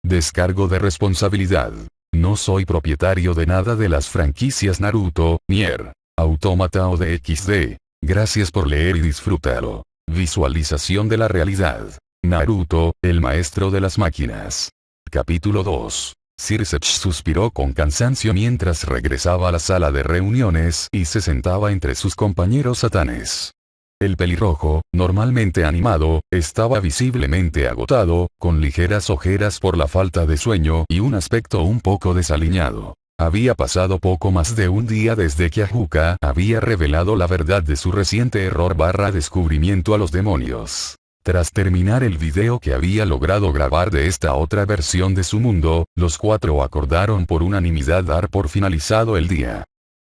Descargo de responsabilidad. No soy propietario de nada de las franquicias Naruto, Nier, Automata o DXD. Gracias por leer y disfrútalo. Visualización de la realidad. Naruto, el maestro de las máquinas. Capítulo 2. Circe suspiró con cansancio mientras regresaba a la sala de reuniones y se sentaba entre sus compañeros satanes. El pelirrojo, normalmente animado, estaba visiblemente agotado, con ligeras ojeras por la falta de sueño y un aspecto un poco desaliñado. Había pasado poco más de un día desde que Ajuka había revelado la verdad de su reciente error/descubrimiento a los demonios. Tras terminar el video que había logrado grabar de esta otra versión de su mundo, los cuatro acordaron por unanimidad dar por finalizado el día.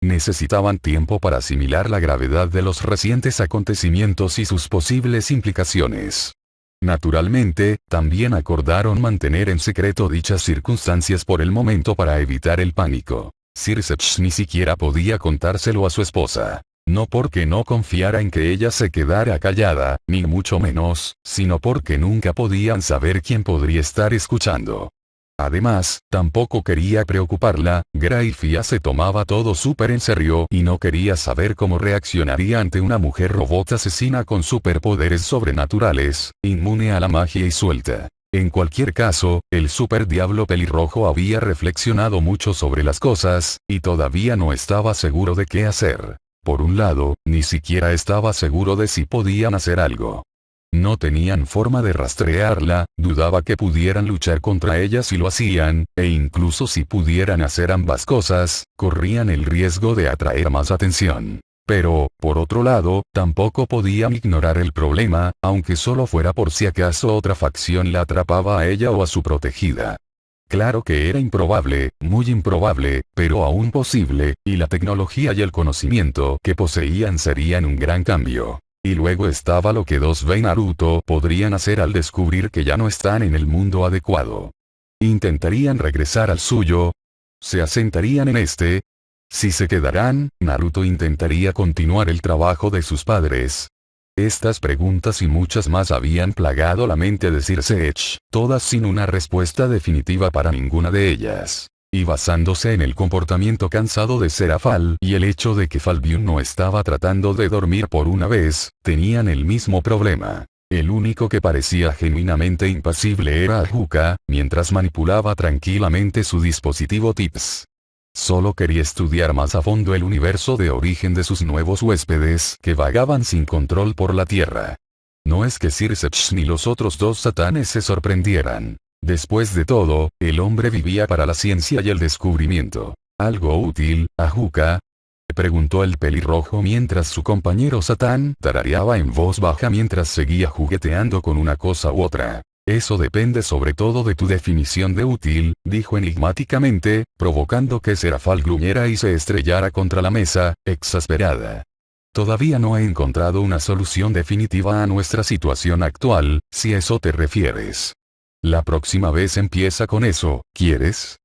Necesitaban tiempo para asimilar la gravedad de los recientes acontecimientos y sus posibles implicaciones. Naturalmente, también acordaron mantener en secreto dichas circunstancias por el momento para evitar el pánico. Circe ni siquiera podía contárselo a su esposa. No porque no confiara en que ella se quedara callada, ni mucho menos, sino porque nunca podían saber quién podría estar escuchando. Además, tampoco quería preocuparla, Grayfia se tomaba todo súper en serio y no quería saber cómo reaccionaría ante una mujer robot asesina con superpoderes sobrenaturales, inmune a la magia y suelta. En cualquier caso, el super diablo pelirrojo había reflexionado mucho sobre las cosas, y todavía no estaba seguro de qué hacer. Por un lado, ni siquiera estaba seguro de si podían hacer algo. No tenían forma de rastrearla, dudaba que pudieran luchar contra ella si lo hacían, e incluso si pudieran hacer ambas cosas, corrían el riesgo de atraer más atención. Pero, por otro lado, tampoco podían ignorar el problema, aunque solo fuera por si acaso otra facción la atrapaba a ella o a su protegida. Claro que era improbable, muy improbable, pero aún posible, y la tecnología y el conocimiento que poseían serían un gran cambio. Y luego estaba lo que 2B y Naruto podrían hacer al descubrir que ya no están en el mundo adecuado. ¿Intentarían regresar al suyo? ¿Se asentarían en este? Si se quedarán, Naruto intentaría continuar el trabajo de sus padres. Estas preguntas y muchas más habían plagado la mente de Circe, todas sin una respuesta definitiva para ninguna de ellas. Y basándose en el comportamiento cansado de Serafal y el hecho de que Falbion no estaba tratando de dormir por una vez, tenían el mismo problema. El único que parecía genuinamente impasible era Ajuka, mientras manipulaba tranquilamente su dispositivo TIPS. Solo quería estudiar más a fondo el universo de origen de sus nuevos huéspedes que vagaban sin control por la Tierra. No es que Circe ni los otros dos satanes se sorprendieran. Después de todo, el hombre vivía para la ciencia y el descubrimiento. ¿Algo útil, Ajuka?, preguntó el pelirrojo mientras su compañero Satán tarareaba en voz baja mientras seguía jugueteando con una cosa u otra. Eso depende sobre todo de tu definición de útil, dijo enigmáticamente, provocando que Serafal gruñera y se estrellara contra la mesa, exasperada. Todavía no he encontrado una solución definitiva a nuestra situación actual, si a eso te refieres. La próxima vez empieza con eso, ¿quieres?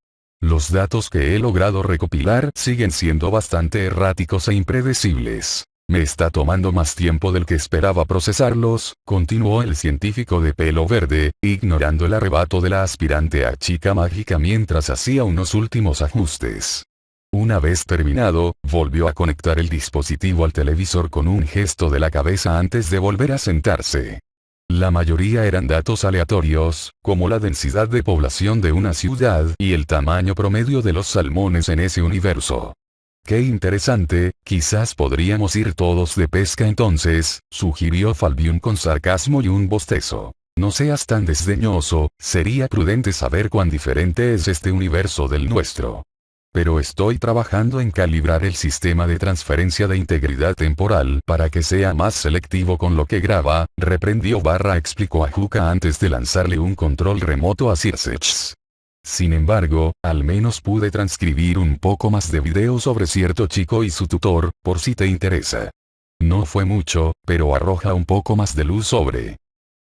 Los datos que he logrado recopilar siguen siendo bastante erráticos e impredecibles. Me está tomando más tiempo del que esperaba procesarlos, continuó el científico de pelo verde, ignorando el arrebato de la aspirante a chica mágica mientras hacía unos últimos ajustes. Una vez terminado, volvió a conectar el dispositivo al televisor con un gesto de la cabeza antes de volver a sentarse. La mayoría eran datos aleatorios, como la densidad de población de una ciudad y el tamaño promedio de los salmones en ese universo. Qué interesante, quizás podríamos ir todos de pesca entonces, sugirió Falbion con sarcasmo y un bostezo. No seas tan desdeñoso, sería prudente saber cuán diferente es este universo del nuestro. Pero estoy trabajando en calibrar el sistema de transferencia de integridad temporal para que sea más selectivo con lo que graba, explicó Ajuka antes de lanzarle un control remoto a Circe. Sin embargo, al menos pude transcribir un poco más de video sobre cierto chico y su tutor, por si te interesa. No fue mucho, pero arroja un poco más de luz sobre.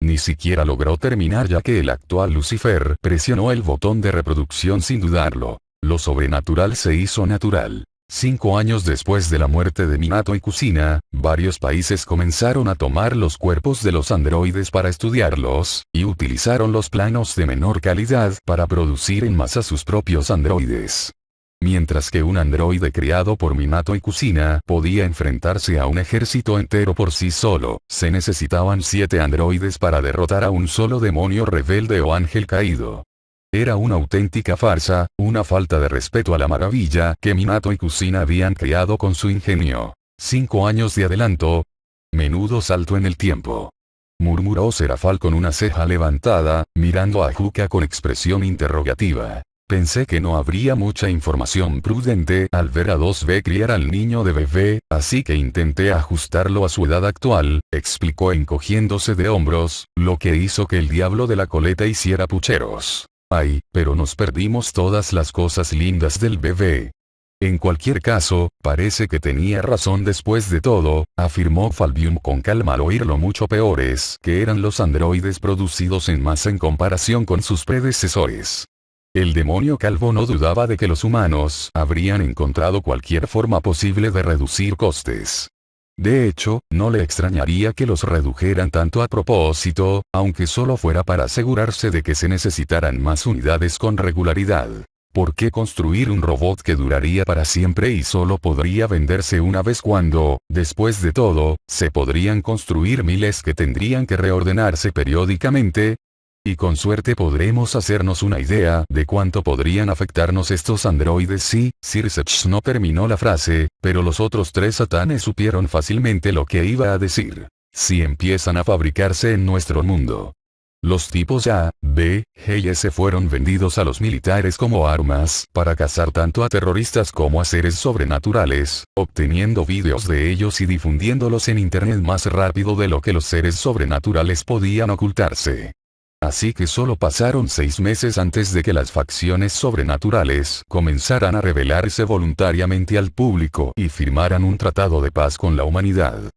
Ni siquiera logró terminar ya que el actual Lucifer presionó el botón de reproducción sin dudarlo. Lo sobrenatural se hizo natural. 5 años después de la muerte de Minato y Kusina, varios países comenzaron a tomar los cuerpos de los androides para estudiarlos, y utilizaron los planos de menor calidad para producir en masa sus propios androides. Mientras que un androide criado por Minato y Kusina podía enfrentarse a un ejército entero por sí solo, se necesitaban 7 androides para derrotar a un solo demonio rebelde o ángel caído. Era una auténtica farsa, una falta de respeto a la maravilla que Minato y Kusina habían creado con su ingenio. 5 años de adelanto. Menudo salto en el tiempo. Murmuró Serafal con una ceja levantada, mirando a Juca con expresión interrogativa. Pensé que no habría mucha información prudente al ver a 2B criar al niño de bebé, así que intenté ajustarlo a su edad actual, explicó encogiéndose de hombros, lo que hizo que el diablo de la coleta hiciera pucheros. Ay, pero nos perdimos todas las cosas lindas del bebé. En cualquier caso, parece que tenía razón después de todo, afirmó Falbium con calma al oír lo mucho peores que eran los androides producidos en masa en comparación con sus predecesores. El demonio calvo no dudaba de que los humanos habrían encontrado cualquier forma posible de reducir costes. De hecho, no le extrañaría que los redujeran tanto a propósito, aunque solo fuera para asegurarse de que se necesitaran más unidades con regularidad. ¿Por qué construir un robot que duraría para siempre y solo podría venderse una vez cuando, después de todo, se podrían construir miles que tendrían que reordenarse periódicamente? Y con suerte podremos hacernos una idea de cuánto podrían afectarnos estos androides si, Sir Sech no terminó la frase, pero los otros 3 satanes supieron fácilmente lo que iba a decir. Si empiezan a fabricarse en nuestro mundo. Los tipos A, B, G y S fueron vendidos a los militares como armas para cazar tanto a terroristas como a seres sobrenaturales, obteniendo vídeos de ellos y difundiéndolos en internet más rápido de lo que los seres sobrenaturales podían ocultarse. Así que solo pasaron 6 meses antes de que las facciones sobrenaturales comenzaran a revelarse voluntariamente al público y firmaran un tratado de paz con la humanidad.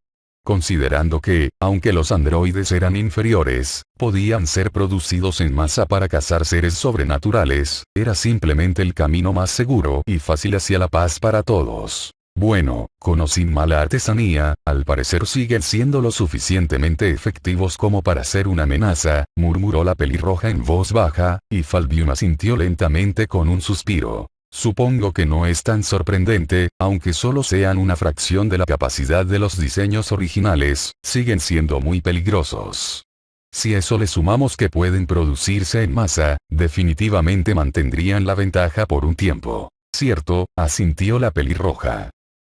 Considerando que, aunque los androides eran inferiores, podían ser producidos en masa para cazar seres sobrenaturales, era simplemente el camino más seguro y fácil hacia la paz para todos. Bueno, con o sin mala artesanía, al parecer siguen siendo lo suficientemente efectivos como para ser una amenaza, murmuró la pelirroja en voz baja, y Falbium asintió lentamente con un suspiro. Supongo que no es tan sorprendente, aunque solo sean una fracción de la capacidad de los diseños originales, siguen siendo muy peligrosos. Si a eso le sumamos que pueden producirse en masa, definitivamente mantendrían la ventaja por un tiempo. Cierto, asintió la pelirroja.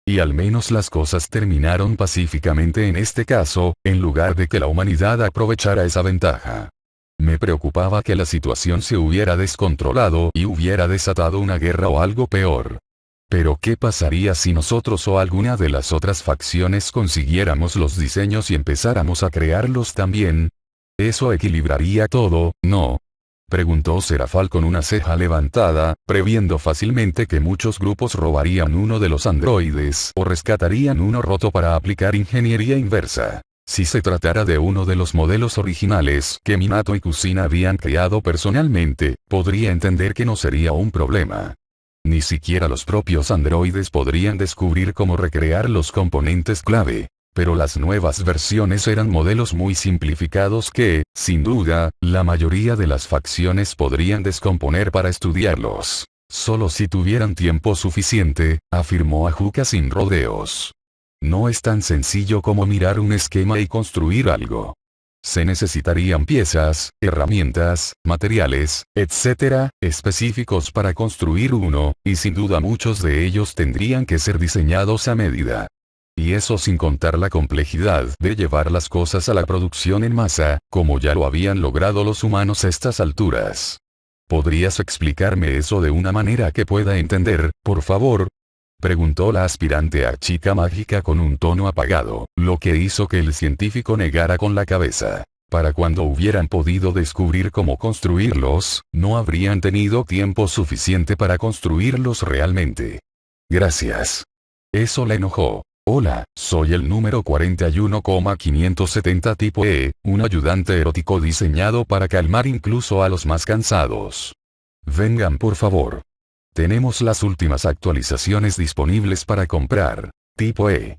Y al menos las cosas terminaron pacíficamente en este caso, en lugar de que la humanidad aprovechara esa ventaja. Me preocupaba que la situación se hubiera descontrolado y hubiera desatado una guerra o algo peor. Pero ¿qué pasaría si nosotros o alguna de las otras facciones consiguiéramos los diseños y empezáramos a crearlos también? Eso equilibraría todo, ¿no? Preguntó Serafal con una ceja levantada, previendo fácilmente que muchos grupos robarían uno de los androides o rescatarían uno roto para aplicar ingeniería inversa. Si se tratara de uno de los modelos originales que Minato y Kusina habían creado personalmente, podría entender que no sería un problema. Ni siquiera los propios androides podrían descubrir cómo recrear los componentes clave. Pero las nuevas versiones eran modelos muy simplificados que, sin duda, la mayoría de las facciones podrían descomponer para estudiarlos. Solo si tuvieran tiempo suficiente, afirmó Ajuka sin rodeos. No es tan sencillo como mirar un esquema y construir algo. Se necesitarían piezas, herramientas, materiales, etc., específicos para construir uno, y sin duda muchos de ellos tendrían que ser diseñados a medida. Y eso sin contar la complejidad de llevar las cosas a la producción en masa, como ya lo habían logrado los humanos a estas alturas. ¿Podrías explicarme eso de una manera que pueda entender, por favor? Preguntó la aspirante a chica mágica con un tono apagado, lo que hizo que el científico negara con la cabeza. Para cuando hubieran podido descubrir cómo construirlos, no habrían tenido tiempo suficiente para construirlos realmente. Gracias. Eso la enojó. Hola, soy el número 41,570 tipo E, un ayudante erótico diseñado para calmar incluso a los más cansados. Vengan por favor. Tenemos las últimas actualizaciones disponibles para comprar. Tipo E.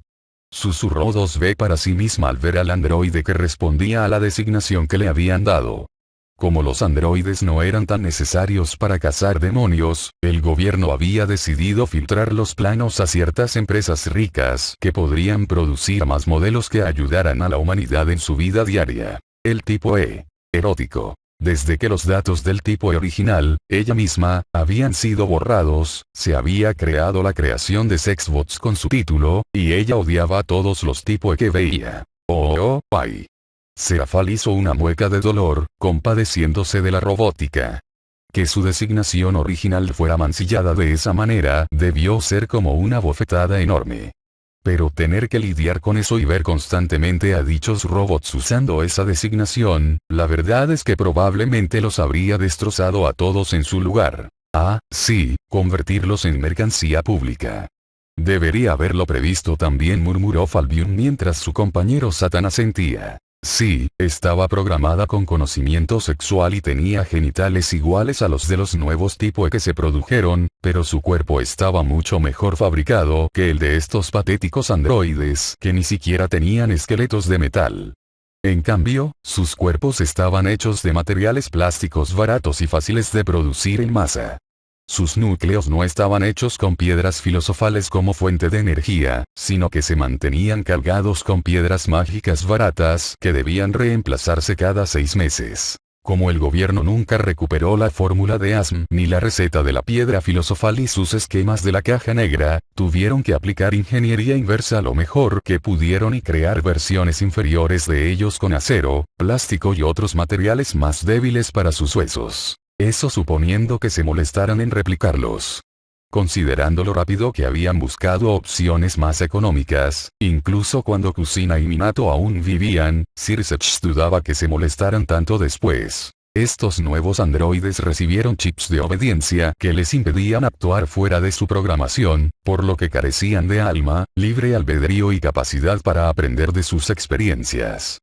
Susurró 2B para sí misma al ver al androide que respondía a la designación que le habían dado. Como los androides no eran tan necesarios para cazar demonios, el gobierno había decidido filtrar los planos a ciertas empresas ricas que podrían producir más modelos que ayudaran a la humanidad en su vida diaria. El tipo E. Erótico. Desde que los datos del tipo E original, ella misma, habían sido borrados, se había creado la creación de sexbots con su título, y ella odiaba a todos los tipo E que veía. Ay. Serafal hizo una mueca de dolor, compadeciéndose de la robótica. Que su designación original fuera mancillada de esa manera debió ser como una bofetada enorme. Pero tener que lidiar con eso y ver constantemente a dichos robots usando esa designación, la verdad es que probablemente los habría destrozado a todos en su lugar. Ah, sí, convertirlos en mercancía pública. Debería haberlo previsto también, murmuró Falbion mientras su compañero Satan asentía. Sí, estaba programada con conocimiento sexual y tenía genitales iguales a los de los nuevos tipo E que se produjeron, pero su cuerpo estaba mucho mejor fabricado que el de estos patéticos androides que ni siquiera tenían esqueletos de metal. En cambio, sus cuerpos estaban hechos de materiales plásticos baratos y fáciles de producir en masa. Sus núcleos no estaban hechos con piedras filosofales como fuente de energía, sino que se mantenían cargados con piedras mágicas baratas que debían reemplazarse cada 6 meses. Como el gobierno nunca recuperó la fórmula de ASM ni la receta de la piedra filosofal y sus esquemas de la caja negra, tuvieron que aplicar ingeniería inversa lo mejor que pudieron y crear versiones inferiores de ellos con acero, plástico y otros materiales más débiles para sus huesos. Eso suponiendo que se molestaran en replicarlos. Considerando lo rápido que habían buscado opciones más económicas, incluso cuando Kusina y Minato aún vivían, Sir Sech dudaba que se molestaran tanto después. Estos nuevos androides recibieron chips de obediencia que les impedían actuar fuera de su programación, por lo que carecían de alma, libre albedrío y capacidad para aprender de sus experiencias.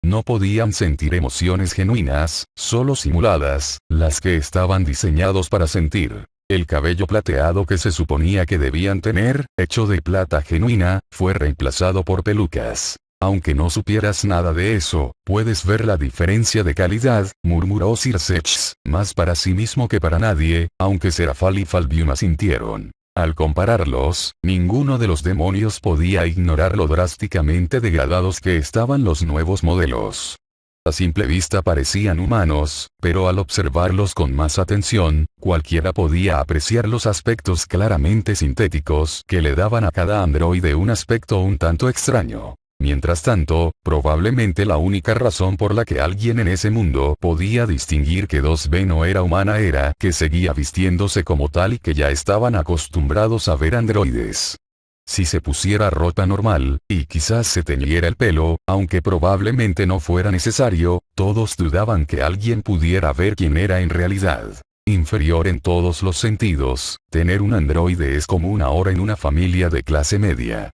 No podían sentir emociones genuinas, solo simuladas, las que estaban diseñados para sentir. El cabello plateado que se suponía que debían tener, hecho de plata genuina, fue reemplazado por pelucas. Aunque no supieras nada de eso, puedes ver la diferencia de calidad, murmuró Sir Sech, más para sí mismo que para nadie, aunque Serafal y Falbium asintieron. Al compararlos, ninguno de los demonios podía ignorar lo drásticamente degradados que estaban los nuevos modelos. A simple vista parecían humanos, pero al observarlos con más atención, cualquiera podía apreciar los aspectos claramente sintéticos que le daban a cada androide un aspecto un tanto extraño. Mientras tanto, probablemente la única razón por la que alguien en ese mundo podía distinguir que 2B no era humana era que seguía vistiéndose como tal y que ya estaban acostumbrados a ver androides. Si se pusiera ropa normal, y quizás se teñiera el pelo, aunque probablemente no fuera necesario, todos dudaban que alguien pudiera ver quién era en realidad. Inferior en todos los sentidos, tener un androide es como una hora en una familia de clase media.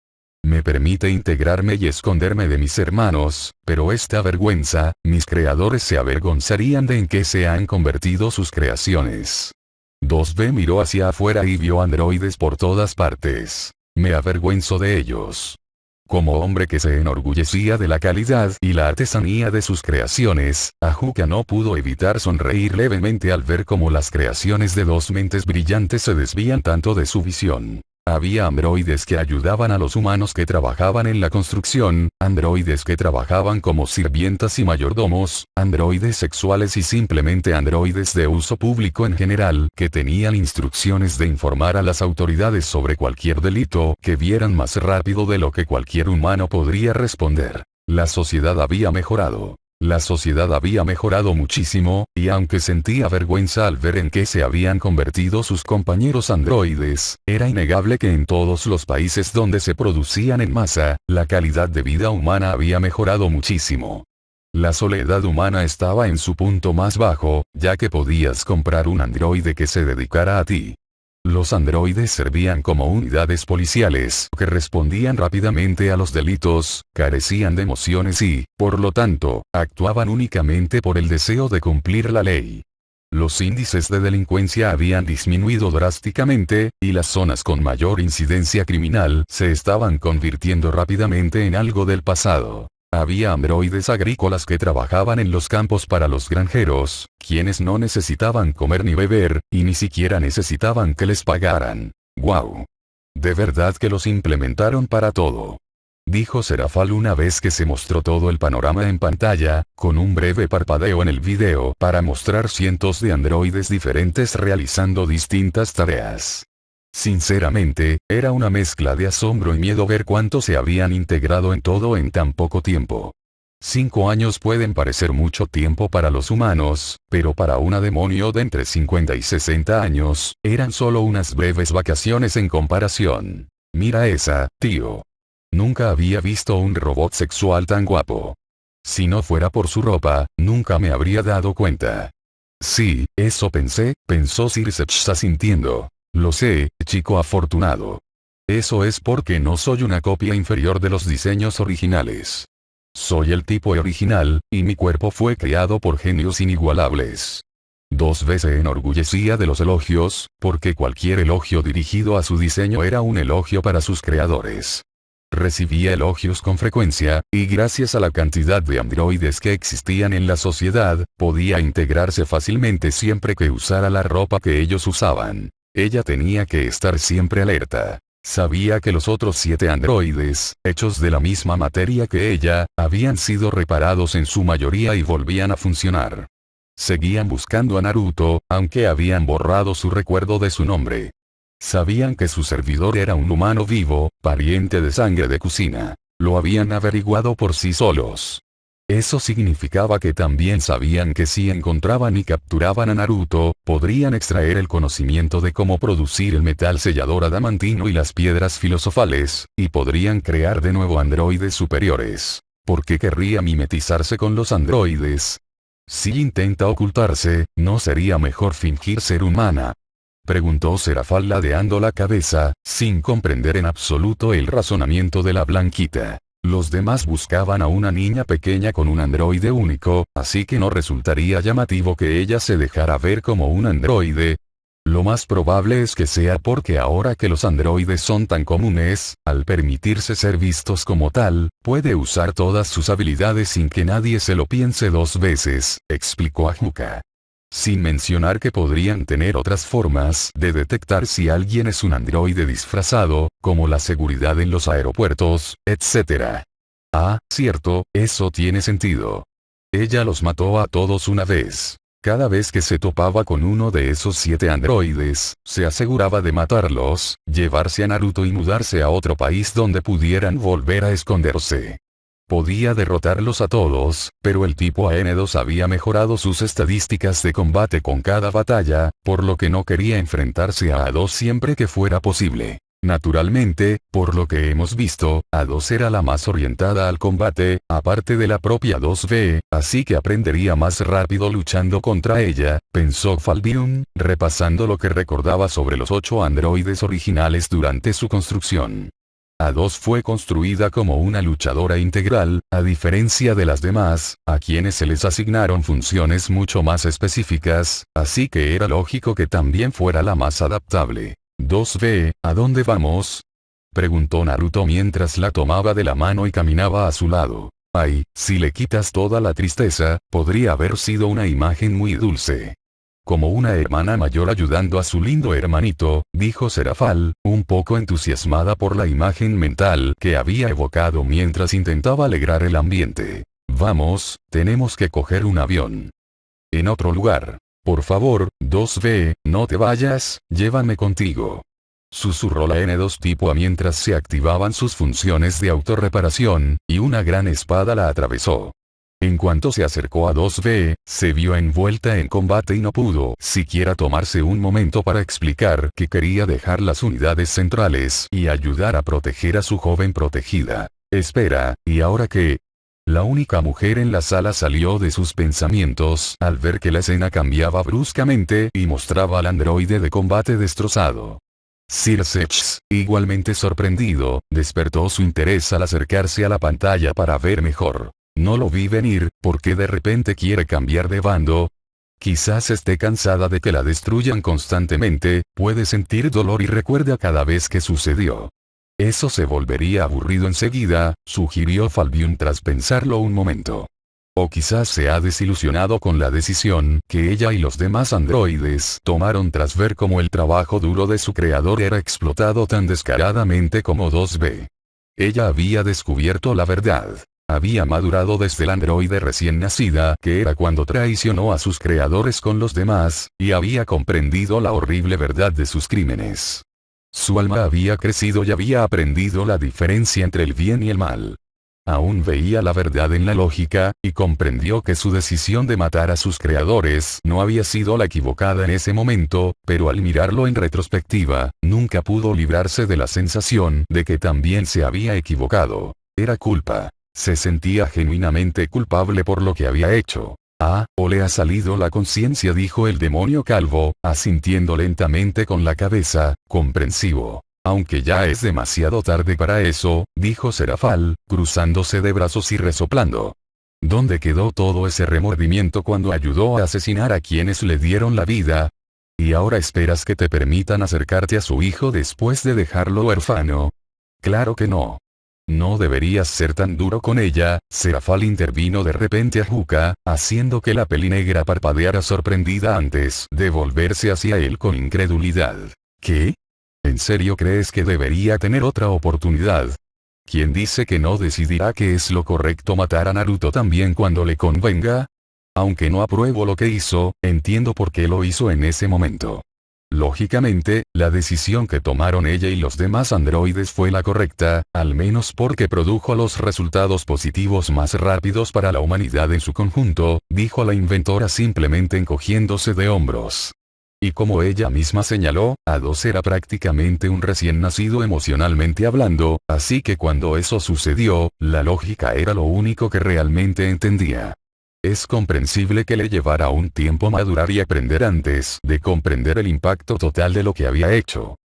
Me permite integrarme y esconderme de mis hermanos, pero esta vergüenza, mis creadores se avergonzarían de en qué se han convertido sus creaciones. 2B miró hacia afuera y vio androides por todas partes. Me avergüenzo de ellos. Como hombre que se enorgullecía de la calidad y la artesanía de sus creaciones, Ajuka no pudo evitar sonreír levemente al ver cómo las creaciones de dos mentes brillantes se desvían tanto de su visión. Había androides que ayudaban a los humanos que trabajaban en la construcción, androides que trabajaban como sirvientas y mayordomos, androides sexuales y simplemente androides de uso público en general que tenían instrucciones de informar a las autoridades sobre cualquier delito que vieran más rápido de lo que cualquier humano podría responder. La sociedad había mejorado. La sociedad había mejorado muchísimo, y aunque sentía vergüenza al ver en qué se habían convertido sus compañeros androides, era innegable que en todos los países donde se producían en masa, la calidad de vida humana había mejorado muchísimo. La soledad humana estaba en su punto más bajo, ya que podías comprar un androide que se dedicara a ti. Los androides servían como unidades policiales que respondían rápidamente a los delitos, carecían de emociones y, por lo tanto, actuaban únicamente por el deseo de cumplir la ley. Los índices de delincuencia habían disminuido drásticamente, y las zonas con mayor incidencia criminal se estaban convirtiendo rápidamente en algo del pasado. Había androides agrícolas que trabajaban en los campos para los granjeros, quienes no necesitaban comer ni beber, y ni siquiera necesitaban que les pagaran. ¡Guau! De verdad que los implementaron para todo. Dijo Serafal una vez que se mostró todo el panorama en pantalla, con un breve parpadeo en el video para mostrar cientos de androides diferentes realizando distintas tareas. Sinceramente, era una mezcla de asombro y miedo ver cuánto se habían integrado en todo en tan poco tiempo. 5 años pueden parecer mucho tiempo para los humanos, pero para una demonio de entre 50 y 60 años, eran solo unas breves vacaciones en comparación. Mira esa, tío. Nunca había visto un robot sexual tan guapo. Si no fuera por su ropa, nunca me habría dado cuenta. Sí, eso pensé, pensó Sirseps asintiendo. Lo sé, chico afortunado. Eso es porque no soy una copia inferior de los diseños originales. Soy el tipo original, y mi cuerpo fue creado por genios inigualables. 2 veces se enorgullecía de los elogios, porque cualquier elogio dirigido a su diseño era un elogio para sus creadores. Recibía elogios con frecuencia, y gracias a la cantidad de androides que existían en la sociedad, podía integrarse fácilmente siempre que usara la ropa que ellos usaban. Ella tenía que estar siempre alerta. Sabía que los otros 7 androides, hechos de la misma materia que ella, habían sido reparados en su mayoría y volvían a funcionar. Seguían buscando a Naruto, aunque habían borrado su recuerdo de su nombre. Sabían que su servidor era un humano vivo, pariente de sangre de Kushina. Lo habían averiguado por sí solos. Eso significaba que también sabían que si encontraban y capturaban a Naruto, podrían extraer el conocimiento de cómo producir el metal sellador adamantino y las piedras filosofales, y podrían crear de nuevo androides superiores. ¿Por qué querría mimetizarse con los androides? Si intenta ocultarse, ¿no sería mejor fingir ser humana? Preguntó Serafal ladeando la cabeza, sin comprender en absoluto el razonamiento de la blanquita. Los demás buscaban a una niña pequeña con un androide único, así que no resultaría llamativo que ella se dejara ver como un androide. Lo más probable es que sea porque ahora que los androides son tan comunes, al permitirse ser vistos como tal, puede usar todas sus habilidades sin que nadie se lo piense 2 veces, explicó Ajuka. Sin mencionar que podrían tener otras formas de detectar si alguien es un androide disfrazado, como la seguridad en los aeropuertos, etc. Ah, cierto, eso tiene sentido. Ella los mató a todos una vez. Cada vez que se topaba con uno de esos 7 androides, se aseguraba de matarlos, llevarse a Naruto y mudarse a otro país donde pudieran volver a esconderse. Podía derrotarlos a todos, pero el tipo AN2 había mejorado sus estadísticas de combate con cada batalla, por lo que no quería enfrentarse a A2 siempre que fuera posible. Naturalmente, por lo que hemos visto, A2 era la más orientada al combate, aparte de la propia 2B, así que aprendería más rápido luchando contra ella, pensó Falbion, repasando lo que recordaba sobre los 8 androides originales durante su construcción. A2 fue construida como una luchadora integral, a diferencia de las demás, a quienes se les asignaron funciones mucho más específicas, así que era lógico que también fuera la más adaptable. 2B, ¿a dónde vamos? Preguntó Naruto mientras la tomaba de la mano y caminaba a su lado. Ay, si le quitas toda la tristeza, podría haber sido una imagen muy dulce. Como una hermana mayor ayudando a su lindo hermanito, dijo Serafal, un poco entusiasmada por la imagen mental que había evocado mientras intentaba alegrar el ambiente. Vamos, tenemos que coger un avión. En otro lugar. Por favor, 2B, no te vayas, llévame contigo. Susurró la N2 tipo A mientras se activaban sus funciones de autorreparación, y una gran espada la atravesó. En cuanto se acercó a 2B, se vio envuelta en combate y no pudo siquiera tomarse un momento para explicar que quería dejar las unidades centrales y ayudar a proteger a su joven protegida. Espera, ¿y ahora qué? La única mujer en la sala salió de sus pensamientos al ver que la escena cambiaba bruscamente y mostraba al androide de combate destrozado. Sirseps, igualmente sorprendido, despertó su interés al acercarse a la pantalla para ver mejor. No lo vi venir, ¿por qué de repente quiere cambiar de bando? Quizás esté cansada de que la destruyan constantemente, puede sentir dolor y recuerda cada vez que sucedió. Eso se volvería aburrido enseguida, sugirió Falbium tras pensarlo un momento. O quizás se ha desilusionado con la decisión que ella y los demás androides tomaron tras ver cómo el trabajo duro de su creador era explotado tan descaradamente como 2B. Ella había descubierto la verdad. Había madurado desde la androide recién nacida, que era cuando traicionó a sus creadores con los demás, y había comprendido la horrible verdad de sus crímenes. Su alma había crecido y había aprendido la diferencia entre el bien y el mal. Aún veía la verdad en la lógica, y comprendió que su decisión de matar a sus creadores no había sido la equivocada en ese momento, pero al mirarlo en retrospectiva, nunca pudo librarse de la sensación de que también se había equivocado. Era culpa. Se sentía genuinamente culpable por lo que había hecho. O le ha salido la conciencia, dijo el demonio calvo, asintiendo lentamente con la cabeza, comprensivo. Aunque ya es demasiado tarde para eso, dijo Serafal, cruzándose de brazos y resoplando. ¿Dónde quedó todo ese remordimiento cuando ayudó a asesinar a quienes le dieron la vida? ¿Y ahora esperas que te permitan acercarte a su hijo después de dejarlo huérfano? Claro que no. No deberías ser tan duro con ella. Serafal intervino de repente a Juca, haciendo que la pelinegra parpadeara sorprendida antes de volverse hacia él con incredulidad. ¿Qué? ¿En serio crees que debería tener otra oportunidad? ¿Quién dice que no decidirá que es lo correcto matar a Naruto también cuando le convenga? Aunque no apruebo lo que hizo, entiendo por qué lo hizo en ese momento. Lógicamente, la decisión que tomaron ella y los demás androides fue la correcta, al menos porque produjo los resultados positivos más rápidos para la humanidad en su conjunto, dijo la inventora simplemente encogiéndose de hombros. Y como ella misma señaló, A2 era prácticamente un recién nacido emocionalmente hablando, así que cuando eso sucedió, la lógica era lo único que realmente entendía. Es comprensible que le llevara un tiempo madurar y aprender antes de comprender el impacto total de lo que había hecho.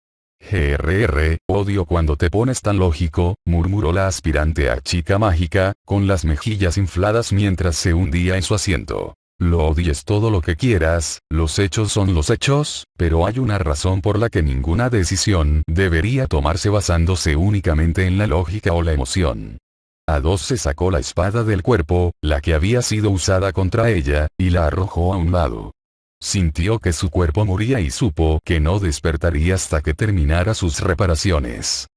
Odio cuando te pones tan lógico, murmuró la aspirante a chica mágica, con las mejillas infladas mientras se hundía en su asiento. Lo odies todo lo que quieras, los hechos son los hechos, pero hay una razón por la que ninguna decisión debería tomarse basándose únicamente en la lógica o la emoción. A2 se sacó la espada del cuerpo, la que había sido usada contra ella, y la arrojó a un lado. Sintió que su cuerpo moría y supo que no despertaría hasta que terminara sus reparaciones.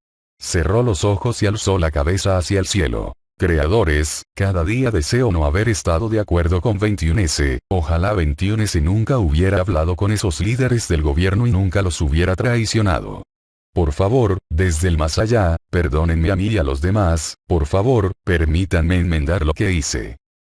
Cerró los ojos y alzó la cabeza hacia el cielo. Creadores, cada día deseo no haber estado de acuerdo con 21S, ojalá 21S nunca hubiera hablado con esos líderes del gobierno y nunca los hubiera traicionado. Por favor, desde el más allá, perdónenme a mí y a los demás, por favor, permítanme enmendar lo que hice.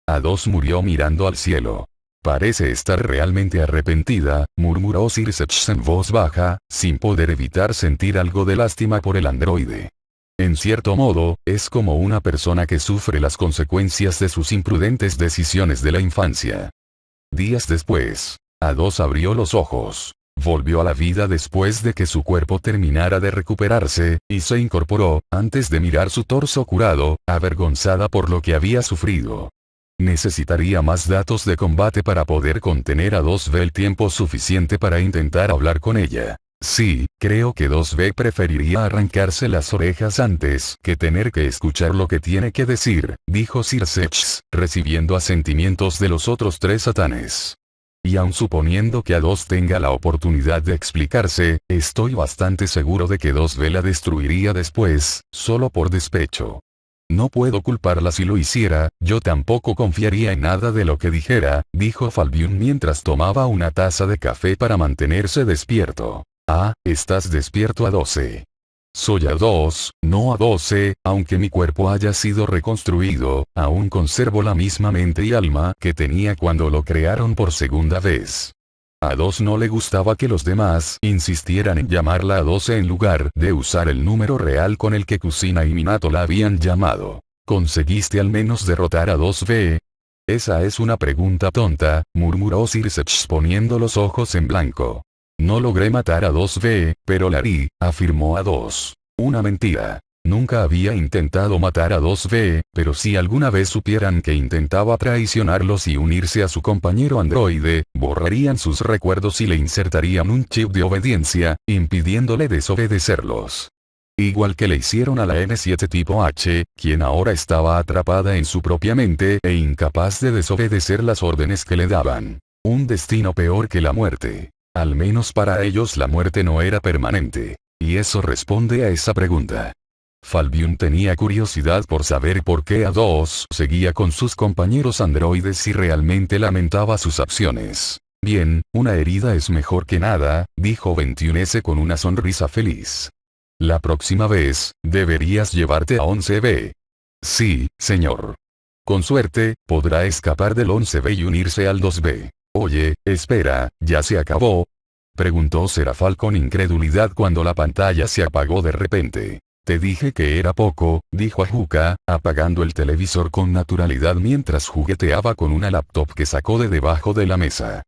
A2 murió mirando al cielo. Parece estar realmente arrepentida, murmuró Sir Sechs en voz baja, sin poder evitar sentir algo de lástima por el androide. En cierto modo, es como una persona que sufre las consecuencias de sus imprudentes decisiones de la infancia. Días después, A2 abrió los ojos. Volvió a la vida después de que su cuerpo terminara de recuperarse, y se incorporó, antes de mirar su torso curado, avergonzada por lo que había sufrido. Necesitaría más datos de combate para poder contener a 2B el tiempo suficiente para intentar hablar con ella. Sí, creo que 2B preferiría arrancarse las orejas antes que tener que escuchar lo que tiene que decir, dijo Sir Sechs, recibiendo asentimientos de los otros tres satanes. Y aun suponiendo que A2 tenga la oportunidad de explicarse, estoy bastante seguro de que 2B la destruiría después, solo por despecho. No puedo culparla si lo hiciera, yo tampoco confiaría en nada de lo que dijera, dijo Falbium mientras tomaba una taza de café para mantenerse despierto. Estás despierto A12. Soy A2, no A12, aunque mi cuerpo haya sido reconstruido, aún conservo la misma mente y alma que tenía cuando lo crearon por segunda vez. A2 no le gustaba que los demás insistieran en llamarla A12 en lugar de usar el número real con el que Kusina y Minato la habían llamado. ¿Conseguiste al menos derrotar a 2B? Esa es una pregunta tonta, murmuró Sir Sechs poniendo los ojos en blanco. No logré matar a 2B, pero la harí, afirmó A2. Una mentira. Nunca había intentado matar a 2B, pero si alguna vez supieran que intentaba traicionarlos y unirse a su compañero androide, borrarían sus recuerdos y le insertarían un chip de obediencia, impidiéndole desobedecerlos. Igual que le hicieron a la N7 tipo H, quien ahora estaba atrapada en su propia mente e incapaz de desobedecer las órdenes que le daban. Un destino peor que la muerte. Al menos para ellos la muerte no era permanente. Y eso responde a esa pregunta. Falbium tenía curiosidad por saber por qué A2 seguía con sus compañeros androides y realmente lamentaba sus acciones. Bien, una herida es mejor que nada, dijo 21S con una sonrisa feliz. La próxima vez, deberías llevarte a 11B. Sí, señor. Con suerte, podrá escapar del 11B y unirse al 2B. Oye, espera, ¿ya se acabó? Preguntó Serafal con incredulidad cuando la pantalla se apagó de repente. Te dije que era poco, dijo Ajuka, apagando el televisor con naturalidad mientras jugueteaba con una laptop que sacó de debajo de la mesa.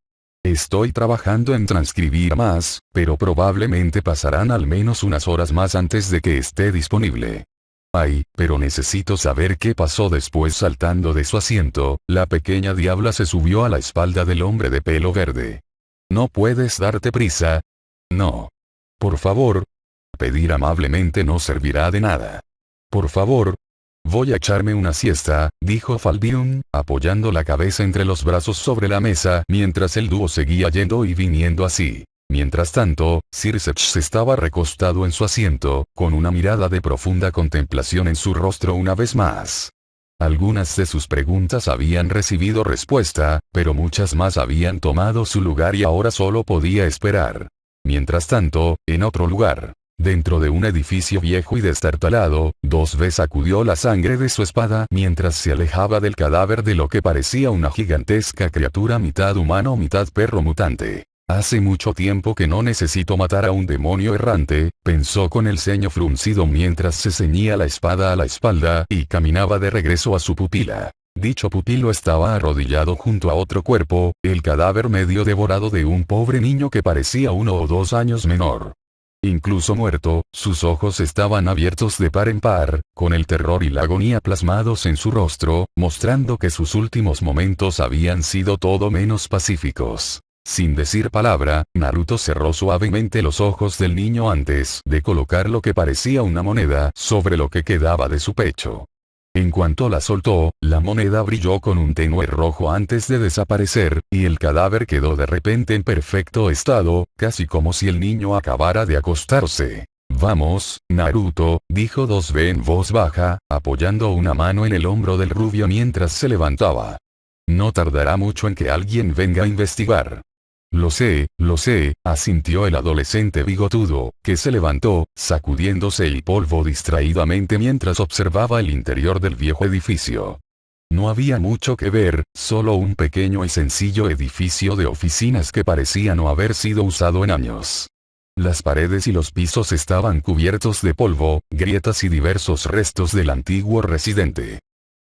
Estoy trabajando en transcribir más, pero probablemente pasarán al menos unas horas más antes de que esté disponible. Ay, pero necesito saber qué pasó después. Saltando de su asiento, la pequeña diabla se subió a la espalda del hombre de pelo verde. ¿No puedes darte prisa? No. Por favor. Pedir amablemente no servirá de nada. Por favor. Voy a echarme una siesta, dijo Falbium, apoyando la cabeza entre los brazos sobre la mesa mientras el dúo seguía yendo y viniendo así. Mientras tanto, Sirsech estaba recostado en su asiento, con una mirada de profunda contemplación en su rostro una vez más. Algunas de sus preguntas habían recibido respuesta, pero muchas más habían tomado su lugar y ahora solo podía esperar. Mientras tanto, en otro lugar. Dentro de un edificio viejo y destartalado, 2B sacudió la sangre de su espada mientras se alejaba del cadáver de lo que parecía una gigantesca criatura mitad humano mitad perro mutante. Hace mucho tiempo que no necesito matar a un demonio errante, pensó con el ceño fruncido mientras se ceñía la espada a la espalda y caminaba de regreso a su pupila. Dicho pupilo estaba arrodillado junto a otro cuerpo, el cadáver medio devorado de un pobre niño que parecía 1 o 2 años menor. Incluso muerto, sus ojos estaban abiertos de par en par, con el terror y la agonía plasmados en su rostro, mostrando que sus últimos momentos habían sido todo menos pacíficos. Sin decir palabra, Naruto cerró suavemente los ojos del niño antes de colocar lo que parecía una moneda sobre lo que quedaba de su pecho. En cuanto la soltó, la moneda brilló con un tenue rojo antes de desaparecer, y el cadáver quedó de repente en perfecto estado, casi como si el niño acabara de acostarse. Vamos, Naruto, dijo 2B en voz baja, apoyando una mano en el hombro del rubio mientras se levantaba. No tardará mucho en que alguien venga a investigar. Lo sé, asintió el adolescente bigotudo, que se levantó, sacudiéndose el polvo distraídamente mientras observaba el interior del viejo edificio. No había mucho que ver, solo un pequeño y sencillo edificio de oficinas que parecía no haber sido usado en años. Las paredes y los pisos estaban cubiertos de polvo, grietas y diversos restos del antiguo residente.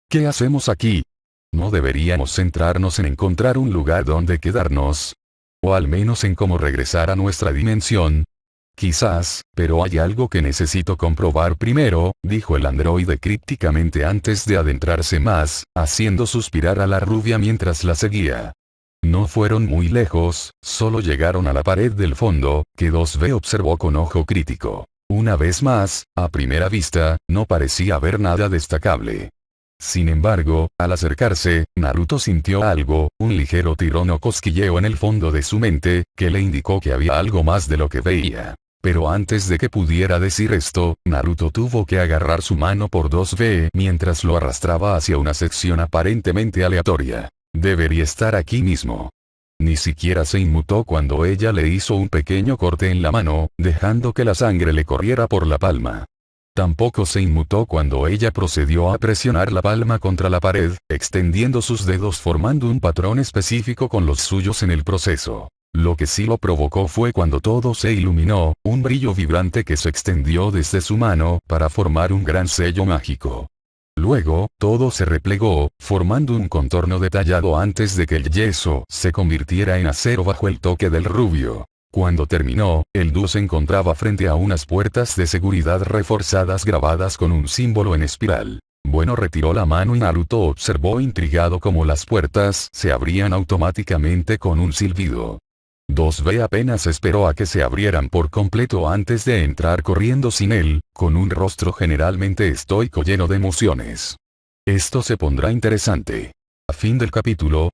¿Qué hacemos aquí? ¿No deberíamos centrarnos en encontrar un lugar donde quedarnos? O al menos en cómo regresar a nuestra dimensión. Quizás, pero hay algo que necesito comprobar primero, dijo el androide crípticamente antes de adentrarse más, haciendo suspirar a la rubia mientras la seguía. No fueron muy lejos, solo llegaron a la pared del fondo, que 2B observó con ojo crítico. Una vez más, a primera vista, no parecía haber nada destacable. Sin embargo, al acercarse, Naruto sintió algo, un ligero tirón o cosquilleo en el fondo de su mente, que le indicó que había algo más de lo que veía. Pero antes de que pudiera decir esto, Naruto tuvo que agarrar su mano por 2B mientras lo arrastraba hacia una sección aparentemente aleatoria. Debería estar aquí mismo. Ni siquiera se inmutó cuando ella le hizo un pequeño corte en la mano, dejando que la sangre le corriera por la palma. Tampoco se inmutó cuando ella procedió a presionar la palma contra la pared, extendiendo sus dedos formando un patrón específico con los suyos en el proceso. Lo que sí lo provocó fue cuando todo se iluminó, un brillo vibrante que se extendió desde su mano para formar un gran sello mágico. Luego, todo se replegó, formando un contorno detallado antes de que el yeso se convirtiera en acero bajo el toque del rubio. Cuando terminó, el dúo se encontraba frente a unas puertas de seguridad reforzadas grabadas con un símbolo en espiral. Bueno, retiró la mano y Naruto observó intrigado cómo las puertas se abrían automáticamente con un silbido. 2B apenas esperó a que se abrieran por completo antes de entrar corriendo sin él, con un rostro generalmente estoico lleno de emociones. Esto se pondrá interesante. A fin del capítulo,